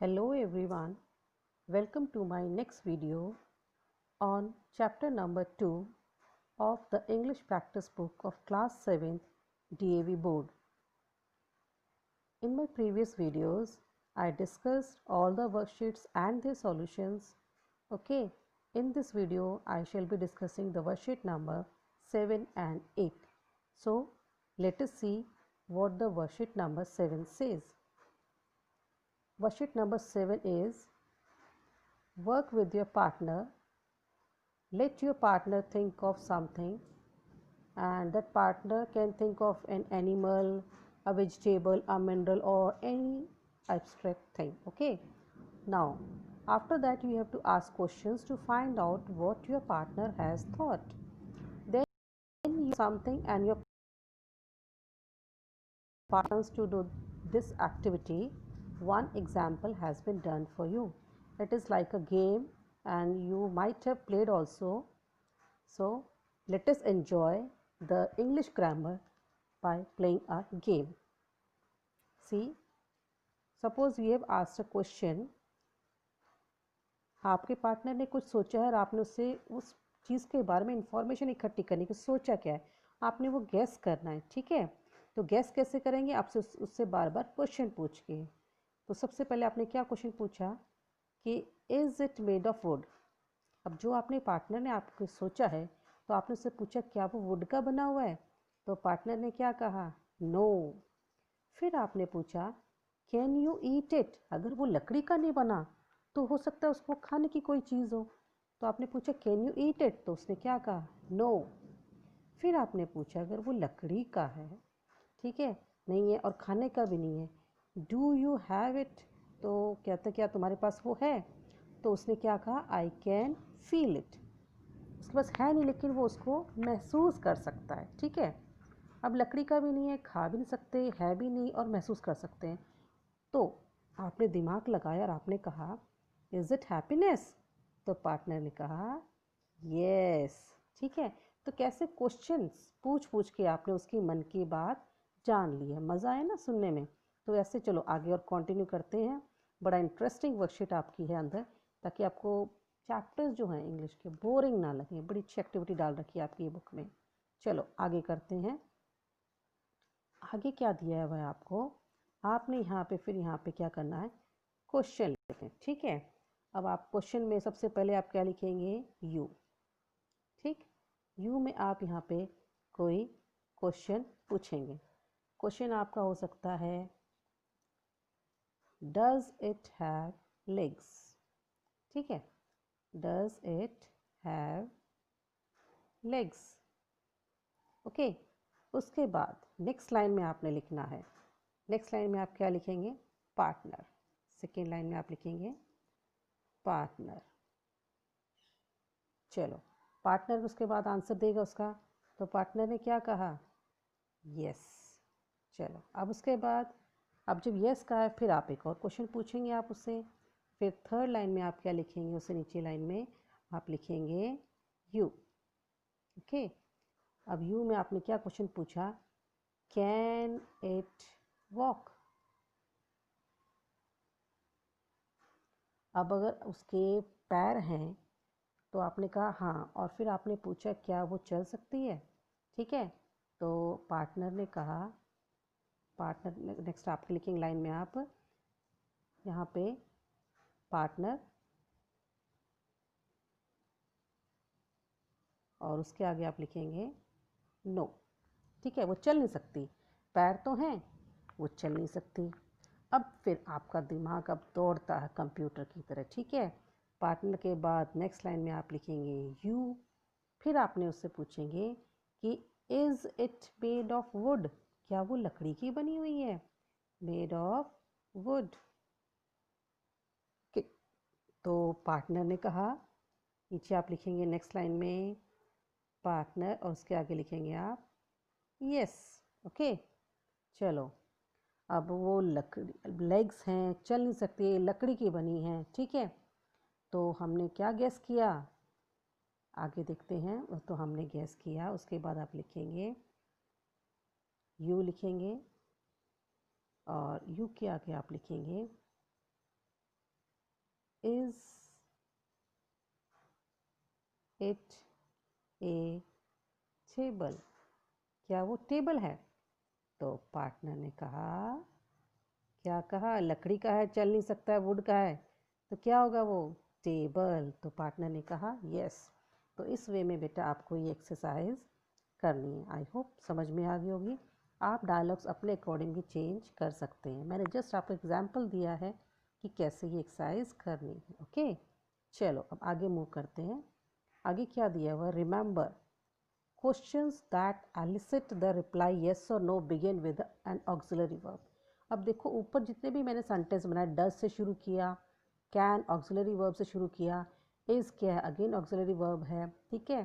Hello everyone, welcome to my next video on chapter number 2 of the English practice book of class 7th DAV board. In my previous videos, I discussed all the worksheets and their solutions. Okay, in this video, I shall be discussing the worksheet number 7 and 8. So, let us see what the worksheet number 7 says. Worksheet number 7 is work with your partner. Let your partner think of something, and that partner can think of an animal, a vegetable, a mineral, or any abstract thing. Okay, now after that you have to ask questions to find out what your partner has thought. Then you something and your partner to do this activity. One example has been done for you. It is like a game and you might have played also. So let us enjoy the English grammar by playing a game. See, suppose we have asked a question. आपके partner ने कुछ सोचा है और आपने उससे उस चीज़ के बारे में इंफॉर्मेशन इकट्ठी करने की सोचा क्या है, आपने वो गैस करना है. ठीक है, तो गैस कैसे करेंगे? आपसे उससे बार बार क्वेश्चन पूछ के. तो सबसे पहले आपने क्या क्वेश्चन पूछा कि is it made of would. अब जो आपने पार्टनर ने आपको सोचा है तो आपने उससे पूछा क्या वो वुड का बना हुआ है, तो पार्टनर ने क्या कहा? नो. फिर आपने पूछा कैन यू ईट इट. अगर वो लकड़ी का नहीं बना तो हो सकता है उसको खाने की कोई चीज़ हो, तो आपने पूछा कैन यू ईट इट, तो उसने क्या कहा? नो. फिर आपने पूछा अगर वो लकड़ी का है, ठीक है, नहीं है और खाने का भी नहीं है, डू यू हैव इट, तो कहता क्या तुम्हारे पास वो है, तो उसने क्या कहा? I can feel it. उसके पास है नहीं लेकिन वो उसको महसूस कर सकता है. ठीक है, अब लकड़ी का भी नहीं है, खा भी नहीं सकते, है भी नहीं और महसूस कर सकते हैं. तो आपने दिमाग लगाया और आपने कहा इज़ इट हैप्पीनेस, तो पार्टनर ने कहा यस. ठीक है, तो कैसे क्वेश्चंस पूछ पूछ के आपने उसकी मन की बात जान ली है. मज़ा आया ना सुनने में? तो ऐसे चलो आगे और कंटिन्यू करते हैं. बड़ा इंटरेस्टिंग वर्कशीट आपकी है अंदर, ताकि आपको चैप्टर्स जो हैं इंग्लिश के बोरिंग ना लगे. बड़ी अच्छी एक्टिविटी डाल रखी है आपकी ये बुक में. चलो आगे करते हैं. आगे क्या दिया है वह आपको, आपने यहाँ पे फिर यहाँ पे क्या करना है? क्वेश्चन लिखते हैं. ठीक है, अब आप क्वेश्चन में सबसे पहले आप क्या लिखेंगे? यू. ठीक, यू में आप यहाँ पे कोई क्वेश्चन पूछेंगे. क्वेश्चन आपका हो सकता है डज इट हैव लेग्स. ठीक है, does it have legs. Okay, उसके बाद नेक्स्ट लाइन में आपने लिखना है. नेक्स्ट लाइन में आप क्या लिखेंगे? पार्टनर. सेकेंड लाइन में आप लिखेंगे पार्टनर. चलो, पार्टनर उसके बाद आंसर देगा उसका, तो पार्टनर ने क्या कहा? यस. चलो, अब उसके बाद अब जब यस कहा है फिर आप एक और क्वेश्चन पूछेंगे आप उससे. फिर थर्ड लाइन में आप क्या लिखेंगे? उससे नीचे लाइन में आप लिखेंगे यू. ओके, अब यू में आपने क्या क्वेश्चन पूछा? Can it walk. अब अगर उसके पैर हैं तो आपने कहा हाँ, और फिर आपने पूछा क्या वो चल सकती है. ठीक है, तो पार्टनर ने कहा, पार्टनर नेक्स्ट आपके लिखेंगे लाइन में आप यहाँ पे पार्टनर और उसके आगे आप लिखेंगे नो. ठीक है, वो चल नहीं सकती, पैर तो हैं, वो चल नहीं सकती. अब फिर आपका दिमाग अब दौड़ता है कंप्यूटर की तरह. ठीक है, पार्टनर के बाद नेक्स्ट लाइन में आप लिखेंगे यू. फिर आपने उससे पूछेंगे कि is it made of would. क्या वो लकड़ी की बनी हुई है? Made of would. तो पार्टनर ने कहा, नीचे आप लिखेंगे नेक्स्ट लाइन में पार्टनर और उसके आगे लिखेंगे आप यस. ओके, चलो, अब वो लकड़ी लेग्स हैं, चल नहीं सकती, लकड़ी की बनी हैं. ठीक है, तो हमने क्या गैस किया? आगे देखते हैं. तो हमने गैस किया, उसके बाद आप लिखेंगे यू लिखेंगे और यू के आगे आप लिखेंगे इज इट ए टेबल? क्या वो टेबल है? तो पार्टनर ने कहा, क्या कहा? लकड़ी का है, चल नहीं सकता है, वुड का है, तो क्या होगा वो? टेबल। तो पार्टनर ने कहा यस। तो इस वे में बेटा आपको ये एक्सरसाइज करनी है। आई होप समझ में आ गई होगी। आप डायलॉग्स अपने अकॉर्डिंग भी चेंज कर सकते हैं। मैंने जस्ट आपको एग्जांपल दिया है कि कैसे ये एक्सरसाइज करनी है। ओके, चलो अब आगे मूव करते हैं। आगे क्या दिया हुआ? Remember questions that elicit the reply yes और no begin with an auxiliary verb. अब देखो ऊपर जितने भी मैंने सेंटेंस बनाए, डज से शुरू किया, कैन ऑक्सिलरी वर्ब से शुरू किया, इज़ क्या है? अगेन ऑक्सिलरी वर्ब है। ठीक है,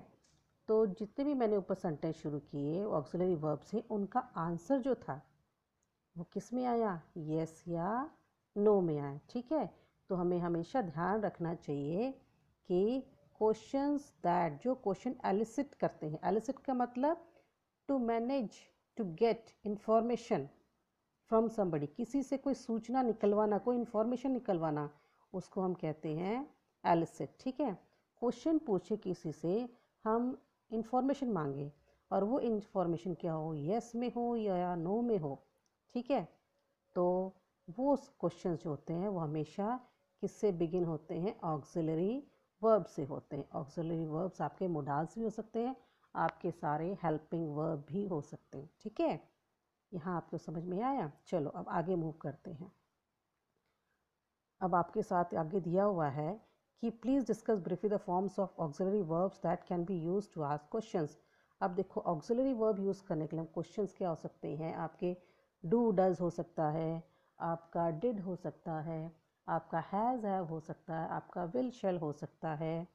तो जितने भी मैंने ऊपर सेंटेंस शुरू किए ऑक्सिलरी वर्ब से, उनका आंसर जो था वो किस में आया? येस या नो में आया। ठीक है, तो हमें हमेशा ध्यान रखना चाहिए कि क्वेश्चंस दैट, जो क्वेश्चन एलिसिट करते हैं, एलिसिट का मतलब to manage, to get information from somebody, किसी से कोई सूचना निकलवाना, कोई इंफॉर्मेशन निकलवाना, उसको हम कहते हैं एलिसिट। ठीक है, क्वेश्चन पूछे किसी से, हम इंफॉर्मेशन मांगे और वो इंफॉर्मेशन क्या हो? येस में हो या नो में हो। ठीक है, तो वो क्वेश्चन जो होते हैं वो हमेशा किससे बिगिन होते हैं? ऑक्सिलरी वर्ब से होते हैं। ऑक्सिलरी वर्ब्स आपके मोडाल्स भी हो सकते हैं, आपके सारे हेल्पिंग वर्ब भी हो सकते हैं। ठीक है, यहाँ आपको समझ में आया? चलो अब आगे मूव करते हैं। अब आपके साथ आगे दिया हुआ है कि please discuss briefly the forms of auxiliary verbs that can be use to ask questions. अब देखो ऑक्सिलरी वर्ब यूज़ करने के लिए क्वेश्चंस क्या हो सकते हैं? आपके डू डज हो सकता है, आपका डिड हो सकता है, आपका हैज़ हैव हो सकता है, आपका विल शेल हो सकता है,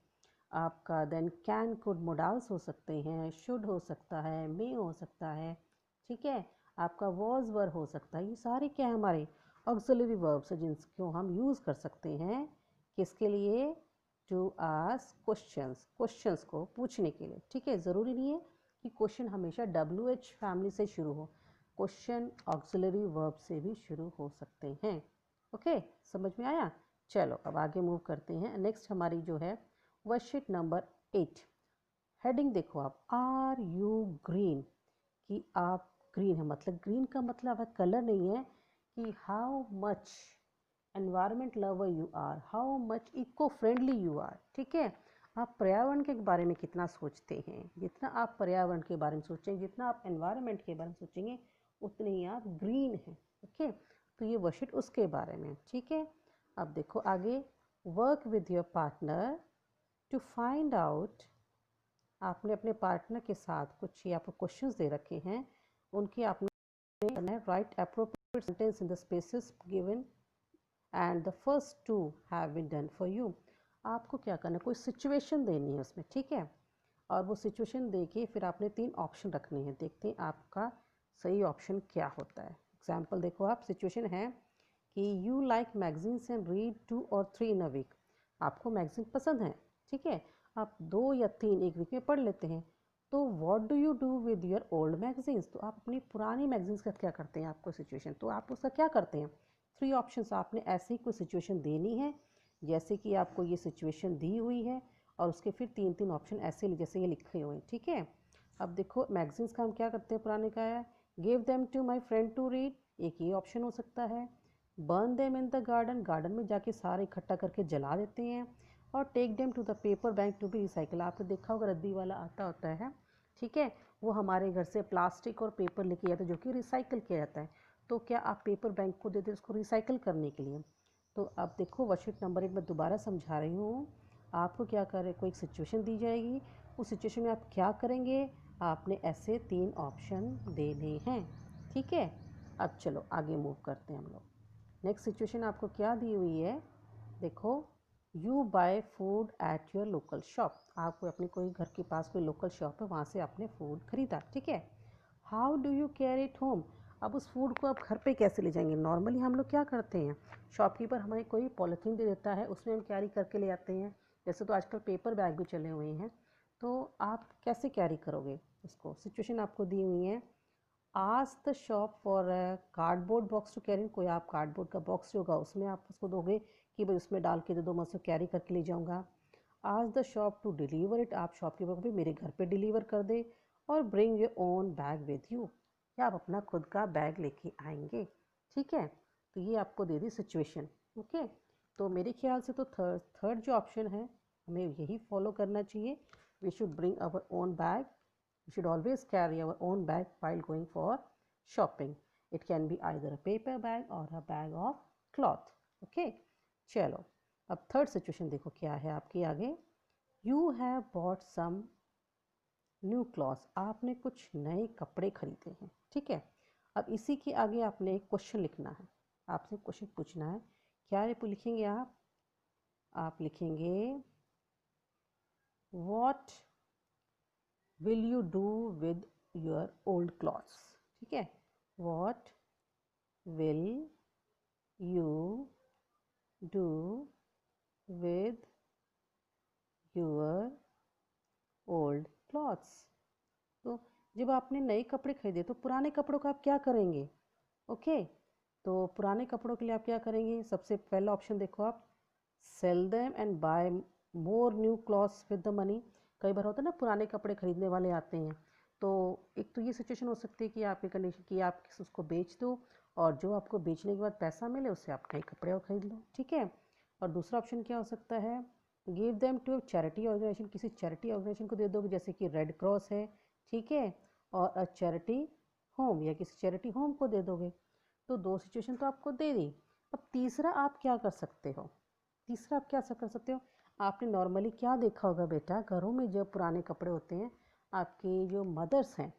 आपका देन कैन कुड मोडाल्स हो सकते हैं, शुड हो सकता है, मे हो सकता है। ठीक है, आपका वॉज वर हो सकता है। ये सारे क्या है? हमारे ऑक्सिलरी वर्ब्स हैं जिनको हम यूज़ कर सकते हैं किसके लिए? टू आस्क क्वेश्चंस, क्वेश्चंस को पूछने के लिए। ठीक है, ज़रूरी नहीं है कि क्वेश्चन हमेशा WH फैमिली से शुरू हो, क्वेश्चन ऑक्सिलरी वर्ब से भी शुरू हो सकते हैं। ओके, समझ में आया? चलो अब आगे मूव करते हैं। नेक्स्ट हमारी जो है वर्कशीट नंबर 8। हेडिंग देखो आप, आर यू ग्रीन, कि आप ग्रीन है, मतलब ग्रीन का मतलब है कलर नहीं है, कि how much environment lover you are, how much eco friendly you are. ठीक है, आप पर्यावरण के बारे में कितना सोचते हैं। जितना आप पर्यावरण के बारे में सोचेंगे, जितना आप एनवायरनमेंट के बारे में सोचेंगे, उतने ही आप ग्रीन हैं। ओके, तो ये वर्कशीट उसके बारे में। ठीक है, अब देखो आगे, work with your partner to find out, आपने अपने पार्टनर के साथ कुछ आपको क्वेश्चंस दे रखे हैं, उनकी आपने करना है write appropriate sentence in the spaces given and the first two have been done for you. आपको क्या करना है? कोई सिचुएशन देनी है उसमें। ठीक है, और वो सिचुएशन दे के फिर आपने 3 ऑप्शन रखने हैं। देखते हैं आपका सही ऑप्शन क्या होता है। एग्जाम्पल देखो आप, सिचुएशन है कि you like magazines and read 2 और 3 इन अ वीक। आपको मैगजीन पसंद है, ठीक है, आप 2 या 3 एक वीक में पढ़ लेते हैं। तो what do you do with your old magazines? तो आप अपनी पुरानी मैगजीन्स का क्या करते हैं? आपको सिचुएशन, तो आप उसका क्या करते हैं? 3 ऑप्शंस आपने ऐसे ही कोई सिचुएशन देनी है, जैसे कि आपको ये सिचुएशन दी हुई है, और उसके फिर 3-3 ऑप्शन ऐसे जैसे ये लिखे हुए हैं। ठीक है, अब देखो मैगजीन्स का हम क्या करते हैं? पुराने का है give them to my friend to read, एक ये ऑप्शन हो सकता है। Burn them in the garden, garden में जाके सारे इकट्ठा करके जला देते हैं। और take them to the paper bank to be recycle, आपने देखा होगा रद्दी वाला आता होता है, ठीक है, वो हमारे घर से प्लास्टिक और पेपर लेके जाता है जो कि रिसाइकल किया जाता है। तो क्या आप पेपर बैंक को देते उसको रिसाइकल करने के लिए? तो अब देखो वर्कशीट नंबर 8 मैं दोबारा समझा रही हूँ। आपको क्या करें, कोई एक सिचुएशन दी जाएगी, उस सिचुएशन में आप क्या करेंगे? आपने ऐसे 3 ऑप्शन देने हैं। ठीक है, अब चलो आगे मूव करते हैं हम लोग। नेक्स्ट सिचुएशन आपको क्या दी हुई है? देखो, you buy food at your local shop, आपको अपने कोई घर के पास कोई लोकल शॉप है, वहाँ से आपने फूड खरीदा। ठीक है, how do you carry it home, अब उस फूड को आप घर पे कैसे ले जाएंगे? नॉर्मली हम लोग क्या करते हैं, शॉपकीपर हमें कोई पॉलीथीन दे देता है, उसमें हम कैरी करके ले आते हैं। जैसे तो आजकल पेपर बैग भी चले हुए हैं, तो आप कैसे कैरी करोगे उसको? सिचुएशन आपको दी हुई है, ask the shop for a cardboard box to carry, कोई आप कार्डबोर्ड का बॉक्स जो होगा उसमें आप उसको दोगे कि भाई उसमें डाल के दे दो, मैं उसको कैरी करके ले जाऊँगा। Ask the shop to deliver it, आप शॉपकीपर को भी मेरे घर पे डिलीवर कर दे। और bring your own bag with you, या आप अपना खुद का बैग लेके आएंगे। ठीक है, तो ये आपको दे दी सिचुएशन। ओके, तो मेरे ख्याल से तो थर्ड जो ऑप्शन है हमें यही फॉलो करना चाहिए। We should bring our own bag, we should always carry our own bag while going for shopping. It can be either a paper bag or a bag of cloth. Okay, चलो अब third situation देखो क्या है आपके आगे। You have bought some new clothes, आपने कुछ नए कपड़े खरीदे हैं। ठीक है, अब इसी के आगे आपने एक क्वेश्चन लिखना है, आपसे क्वेश्चन पूछना है। क्या लिखेंगे आप लिखेंगे what will you do with your old clothes। ठीक है, what will you do with your old clothes। तो जब आपने नए कपड़े खरीदे तो पुराने कपड़ों का आप क्या करेंगे। ओके, तो पुराने कपड़ों के लिए आप क्या करेंगे, सबसे पहला ऑप्शन देखो आप, sell them and buy more new clothes with the money. कई बार होता है ना पुराने कपड़े खरीदने वाले आते हैं, तो एक तो ये सिचुएशन हो सकती है कि आपकी कंडीशन कि आप उसको बेच दो और जो आपको बेचने के बाद पैसा मिले उससे आप नए कपड़े और खरीद लो। ठीक है, और दूसरा ऑप्शन क्या हो सकता है, give them to charity organisation, किसी चैरिटी ऑर्गेनाइजेशन को दे दोगे जैसे कि रेड क्रॉस है। ठीक है, और अ चैरिटी होम, या किसी चैरिटी होम को दे दोगे। तो दो सिचुएशन तो आपको दे दी। अब तीसरा आप क्या कर सकते हो, तीसरा आप क्या कर सकते हो, आपने नॉर्मली क्या देखा होगा बेटा, घरों में जब पुराने कपड़े होते हैं आपकी जो मदर्स हैं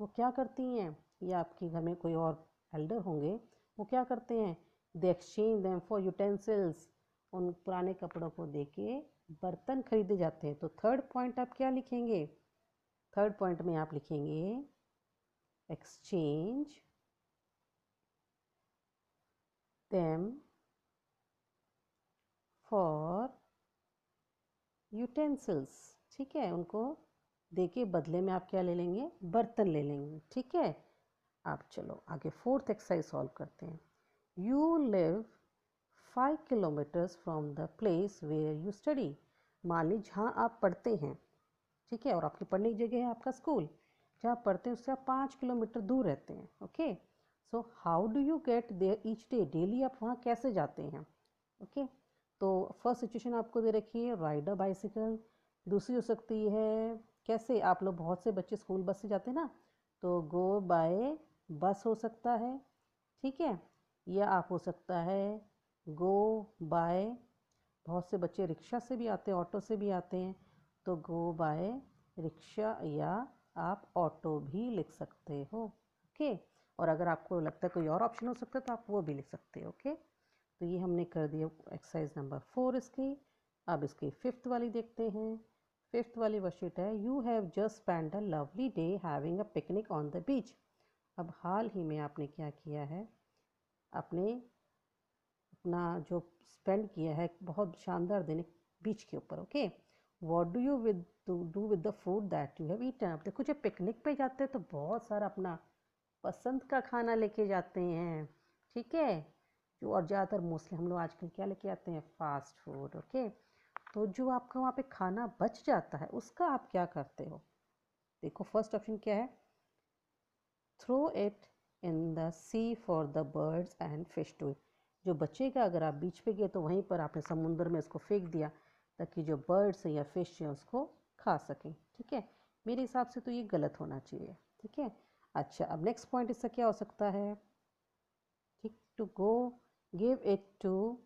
वो क्या करती हैं, या आपके घर में कोई और एल्डर होंगे वो क्या करते हैं, दे एक्सचेंज देम फॉर यूटेंसिल्स, उन पुराने कपड़ों को दे के बर्तन खरीदे जाते हैं। तो थर्ड पॉइंट आप क्या लिखेंगे, थर्ड पॉइंट में आप लिखेंगे एक्सचेंज देम फॉर यूटेंसिल्स। ठीक है, उनको दे के बदले में आप क्या ले लेंगे, बर्तन ले लेंगे। ठीक है, आप चलो आगे फोर्थ एक्सरसाइज सॉल्व करते हैं। You live 5 kilometres from the place where you study, मान लीजिए जहाँ आप पढ़ते हैं। ठीक है, और आपकी पढ़ने की जगह है आपका स्कूल, जहाँ पढ़ते हैं उससे आप 5 किलोमीटर दूर रहते हैं। Okay, so how do you get there each day, daily आप वहाँ कैसे जाते हैं। ओके, तो फर्स्ट सिचुएशन आपको दे रखी है राइड अ बाइसिकल, दूसरी हो सकती है कैसे, आप लोग बहुत से बच्चे स्कूल बस से जाते हैं ना, तो गो बाय बस हो सकता है। ठीक है, या आप हो सकता है गो बाय, बहुत से बच्चे रिक्शा से भी आते हैं, ऑटो से भी आते हैं, तो गो बाय रिक्शा, या आप ऑटो भी लिख सकते हो। ओके, और अगर आपको लगता है कोई और ऑप्शन हो सकता है तो आप वो भी लिख सकते हो। ओके, तो ये हमने कर दिया एक्सरसाइज नंबर 4 इसकी। अब इसकी फिफ्थ वाली देखते हैं। फिफ्थ वाली वर्कशीट है, you have just spend a lovely day having a picnic on the beach. अब हाल ही में आपने क्या किया है, आपने अपना जो स्पेंड किया है बहुत शानदार दिन बीच के ऊपर। Okay, what do you do with the food that you have eaten. अब देखो जब पिकनिक पे जाते हैं तो बहुत सारा अपना पसंद का खाना लेके जाते हैं। ठीक है, जो और ज़्यादातर मोस्टली हम लोग आजकल क्या लेके आते हैं, फास्ट फूड। ओके, तो जो आपका वहाँ पे खाना बच जाता है उसका आप क्या करते हो। देखो फर्स्ट ऑप्शन क्या है, throw it in the sea for the birds and fish to it, जो बचेगा अगर आप बीच पे गए तो वहीं पर आपने समुद्र में इसको फेंक दिया ताकि जो बर्ड्स हैं या फिश हैं उसको खा सकें। ठीक है, मेरे हिसाब से तो ये गलत होना चाहिए। ठीक है, अच्छा अब नेक्स्ट पॉइंट इसका क्या हो सकता है, ठीक, to go give it to,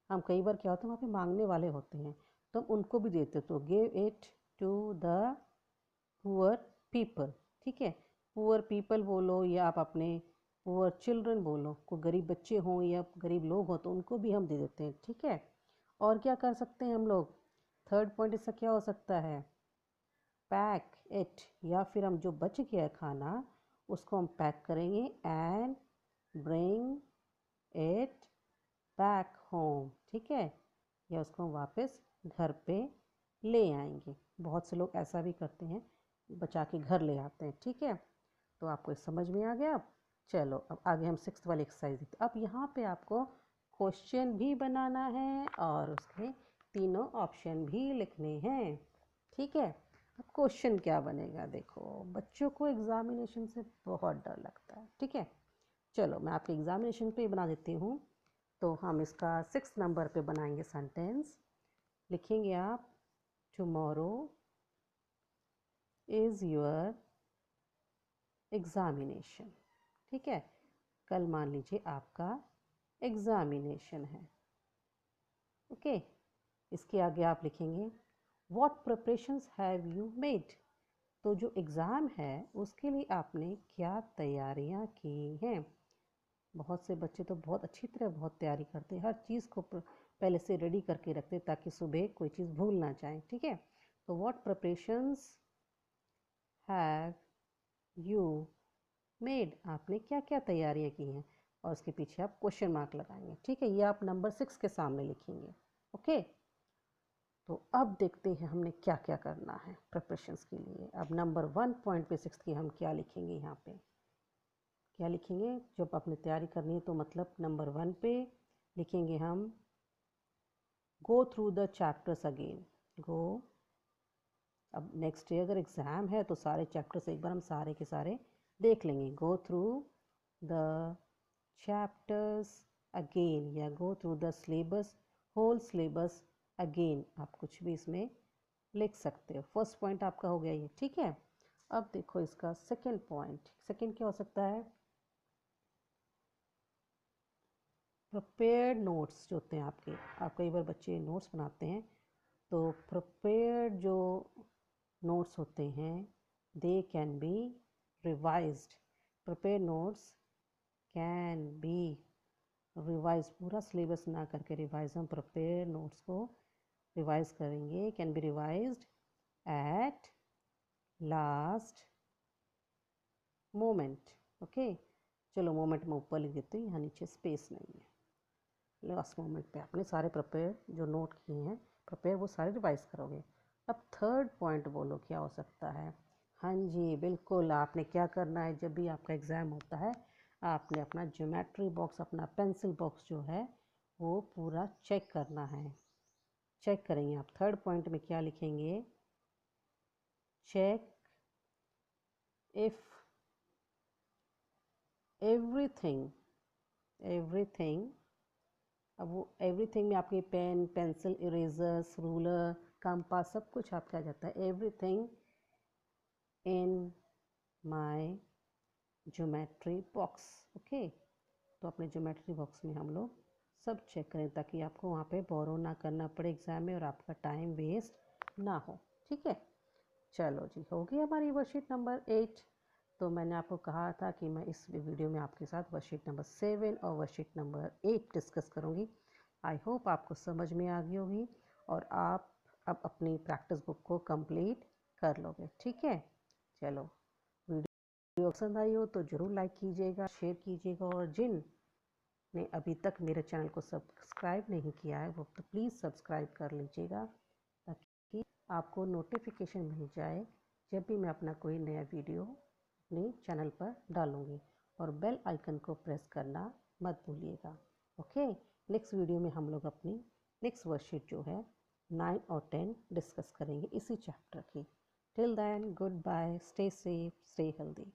हम कई बार क्या होता है वहाँ पे मांगने वाले होते हैं तो हम उनको भी देते, तो give it to the poor people. ठीक है, पुअर पीपल बोलो या आप अपने पुअर चिल्ड्रन बोलो, कोई गरीब बच्चे हों या गरीब लोग हों तो उनको भी हम दे देते हैं। ठीक है, और क्या कर सकते हैं हम लोग, थर्ड पॉइंट इसका क्या हो सकता है, पैक इट, या फिर हम जो बच गया है खाना उसको हम पैक करेंगे and bring it back home. ठीक है, या उसको हम वापस घर पे ले आएंगे, बहुत से लोग ऐसा भी करते हैं, बचा के घर ले आते हैं। ठीक है, तो आपको समझ में आ गया। अब चलो अब आगे हम 6th वाली एक्सरसाइज देखते हैं। अब यहाँ पे आपको क्वेश्चन भी बनाना है और उसके तीनों ऑप्शन भी लिखने हैं, ठीक है। अब क्वेश्चन क्या बनेगा, देखो बच्चों को एग्जामिनेशन से बहुत डर लगता है, ठीक है। चलो मैं आपके एग्जामिनेशन पे बना देती हूँ। तो हम इसका 6 नंबर पे बनाएंगे सेंटेंस। लिखेंगे आप, टुमारो इज़ योर एग्जामिनेशन, ठीक है। कल मान लीजिए आपका एग्जामिनेशन है, ओके। इसके आगे आप लिखेंगे what preparations have you made. तो जो एग्ज़ाम है उसके लिए आपने क्या तैयारियां की हैं। बहुत से बच्चे तो बहुत अच्छी तरह बहुत तैयारी करते हैं, हर चीज़ को पहले से रेडी करके रखते ताकि सुबह कोई चीज़ भूल ना जाए, ठीक है। तो what preparations have you made, आपने क्या क्या तैयारियां की हैं, और उसके पीछे आप क्वेश्चन मार्क लगाएंगे, ठीक है। ये आप नंबर 6 के सामने लिखेंगे, ओके। तो अब देखते हैं हमने क्या क्या करना है प्रिपरेशंस के लिए। अब नंबर 1 पॉइंट पे 6 की हम क्या लिखेंगे, यहाँ पे क्या लिखेंगे। जब आपने तैयारी करनी है तो मतलब नंबर 1 पे लिखेंगे हम go through the chapters again. Go, अब नेक्स्ट डे अगर एग्ज़ाम है तो सारे चैप्टर्स एक बार हम सारे के सारे देख लेंगे। Go through the chapters again या go through the syllabus, whole syllabus again, आप कुछ भी इसमें लिख सकते हो। फर्स्ट पॉइंट आपका हो गया ये, ठीक है। अब देखो इसका सेकंड पॉइंट, सेकंड क्या हो सकता है। प्रिपेयर्ड नोट्स जो होते हैं आपके, आप कई बार बच्चे नोट्स बनाते हैं, तो प्रिपेयर्ड जो नोट्स होते हैं they can be revised. Prepared notes can be revise, पूरा सिलेबस ना करके रिवाइज, हम प्रिपेयर्ड नोट्स को रिवाइज करेंगे। Can be revised at last moment, okay. चलो मोमेंट में ऊपर लिख देते हैं, यहाँ नीचे स्पेस नहीं है। लास्ट मोमेंट पे आपने सारे प्रिपेयर जो नोट किए हैं प्रिपेयर वो सारे रिवाइज करोगे। अब थर्ड पॉइंट बोलो क्या हो सकता है। हाँ जी बिल्कुल, आपने क्या करना है, जब भी आपका एग्ज़ाम होता है आपने अपना ज्योमेट्री बॉक्स, अपना पेंसिल बॉक्स जो है वो पूरा चेक करना है। चेक करेंगे आप। थर्ड पॉइंट में क्या लिखेंगे, चेक इफ़ एवरीथिंग, एवरीथिंग, अब वो एवरीथिंग में आपके pen, pencil, erasers, ruler, compass सब कुछ आपका आ जाता है। Everything in my geometry box, okay. तो अपने ज्योमेट्री बॉक्स में हम लोग सब चेक करें ताकि आपको वहाँ पे बोरो ना करना पड़े एग्ज़ाम में और आपका टाइम वेस्ट ना हो, ठीक है। चलो जी, हो गई हमारी वर्कशीट नंबर 8। तो मैंने आपको कहा था कि मैं इस वीडियो में आपके साथ वर्कशीट नंबर 7 और वर्कशीट नंबर 8 डिस्कस करूँगी। आई होप आपको समझ में आ गई होगी और आप अब अपनी प्रैक्टिस बुक को कंप्लीट कर लोगे, ठीक है। चलो, वीडियो पसंद आई हो तो ज़रूर लाइक कीजिएगा, शेयर कीजिएगा, और जिन ने अभी तक मेरे चैनल को सब्सक्राइब नहीं किया है वो तो प्लीज़ सब्सक्राइब कर लीजिएगा ताकि आपको नोटिफिकेशन मिल जाए जब भी मैं अपना कोई नया वीडियो अपने चैनल पर डालूँगी, और बेल आइकन को प्रेस करना मत भूलिएगा, ओके। नेक्स्ट वीडियो में हम लोग अपनी नेक्स्ट वर्कशीट जो है 9 और 10 डिस्कस करेंगे इसी चैप्टर की। Till then, goodbye, stay safe, stay healthy.